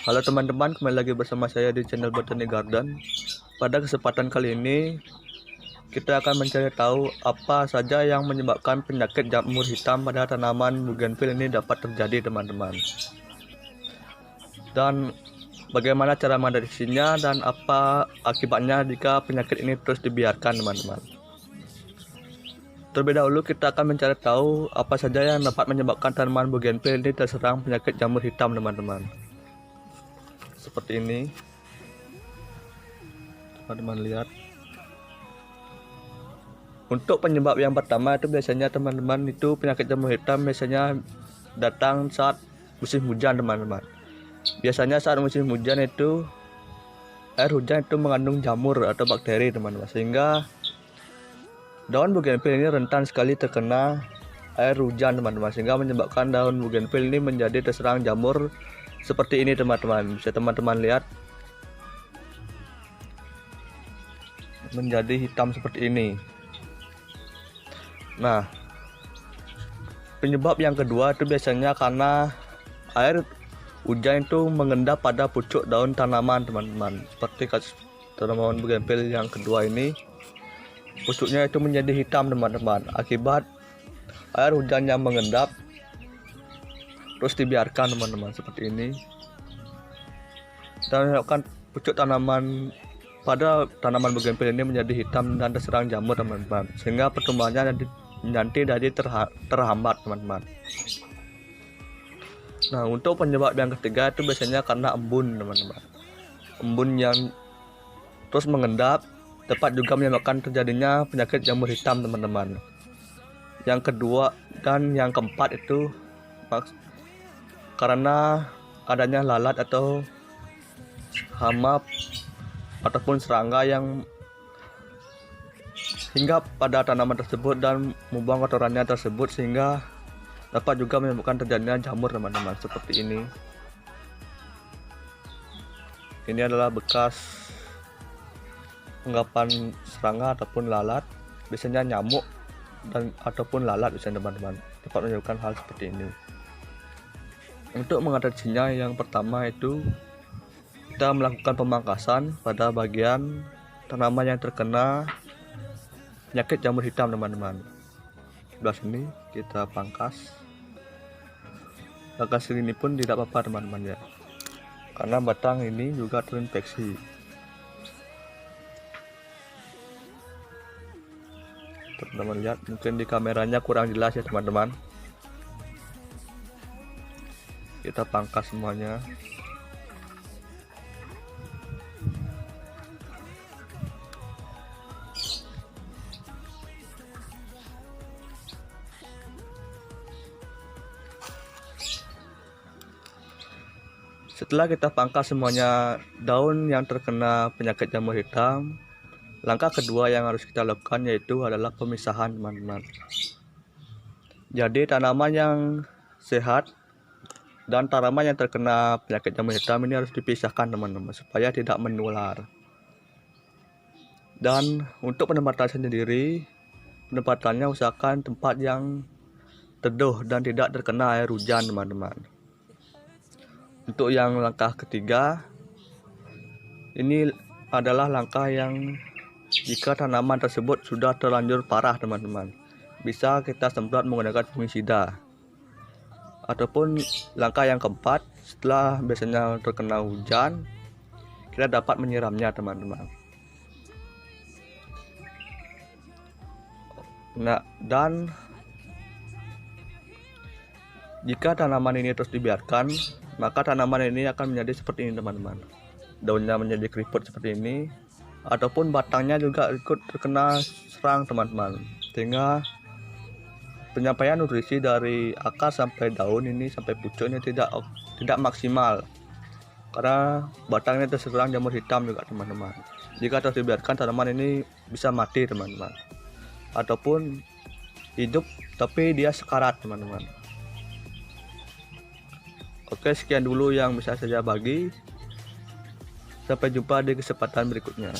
Halo teman-teman, kembali lagi bersama saya di channel Botani Garden. Pada kesempatan kali ini kita akan mencari tahu apa saja yang menyebabkan penyakit jamur hitam pada tanaman bougainville ini dapat terjadi, teman-teman. Dan bagaimana cara mendeteksinya dan apa akibatnya jika penyakit ini terus dibiarkan, teman-teman. Terlebih dahulu kita akan mencari tahu apa saja yang dapat menyebabkan tanaman bougainville ini terserang penyakit jamur hitam, teman-teman. Seperti ini, teman-teman lihat. Untuk penyebab yang pertama itu biasanya teman-teman itu penyakit jamur hitam biasanya datang saat musim hujan, teman-teman. Biasanya saat musim hujan itu air hujan itu mengandung jamur atau bakteri, teman-teman, sehingga daun bougainville ini rentan sekali terkena air hujan, teman-teman, sehingga menyebabkan daun bougainville ini menjadi terserang jamur seperti ini, teman-teman. Bisa teman-teman lihat menjadi hitam seperti ini. Nah, penyebab yang kedua itu biasanya karena air hujan itu mengendap pada pucuk daun tanaman, teman-teman. Seperti kasus tanaman bougainville yang kedua ini, pucuknya itu menjadi hitam, teman-teman, akibat air hujan yang mengendap terus dibiarkan, teman-teman, seperti ini, dan menyebabkan pucuk tanaman pada tanaman bougainville ini menjadi hitam dan terserang jamur, teman-teman, sehingga pertumbuhannya nanti jadi terhambat, teman-teman. Nah, untuk penyebab yang ketiga itu biasanya karena embun, teman-teman. Embun yang terus mengendap dapat juga menyebabkan terjadinya penyakit jamur hitam, teman-teman. Yang kedua dan yang keempat itu karena adanya lalat atau hama ataupun serangga yang hinggap pada tanaman tersebut dan membuang kotorannya tersebut, sehingga dapat juga menyebabkan terjadinya jamur, teman-teman, seperti ini. Ini adalah bekas anggapan serangga ataupun lalat, biasanya nyamuk dan ataupun lalat, biasanya, teman-teman, dapat menyebabkan hal seperti ini. Untuk mengatasinya, yang pertama itu kita melakukan pemangkasan pada bagian tanaman yang terkena penyakit jamur hitam, teman-teman. Sebelah sini kita pangkas. Bagian sini pun tidak apa-apa, teman-teman, ya, karena batang ini juga terinfeksi. Teman-teman lihat, mungkin di kameranya kurang jelas ya, teman-teman. Kita pangkas semuanya. Setelah kita pangkas semuanya daun yang terkena penyakit jamur hitam, langkah kedua yang harus kita lakukan yaitu adalah pemisahan, teman-teman. Jadi tanaman yang sehat dan tanaman yang terkena penyakit jamur hitam ini harus dipisahkan, teman-teman, supaya tidak menular. Dan untuk penempatan sendiri, penempatannya usahakan tempat yang teduh dan tidak terkena air hujan, teman-teman. Untuk yang langkah ketiga, ini adalah langkah yang jika tanaman tersebut sudah terlanjur parah, teman-teman, bisa kita semprot menggunakan fungisida. Ataupun langkah yang keempat, setelah biasanya terkena hujan, kita dapat menyiramnya, teman-teman. Nah, dan jika tanaman ini terus dibiarkan, maka tanaman ini akan menjadi seperti ini, teman-teman. Daunnya menjadi keriput seperti ini, ataupun batangnya juga ikut terkena serang, teman-teman, sehingga penyampaian nutrisi dari akar sampai daun ini sampai pucuk ini tidak maksimal, karena batangnya terserang jamur hitam juga, teman-teman. Jika terus dibiarkan, tanaman ini bisa mati, teman-teman, ataupun hidup tapi dia sekarat, teman-teman. Oke, sekian dulu yang bisa saya bagi. Sampai jumpa di kesempatan berikutnya.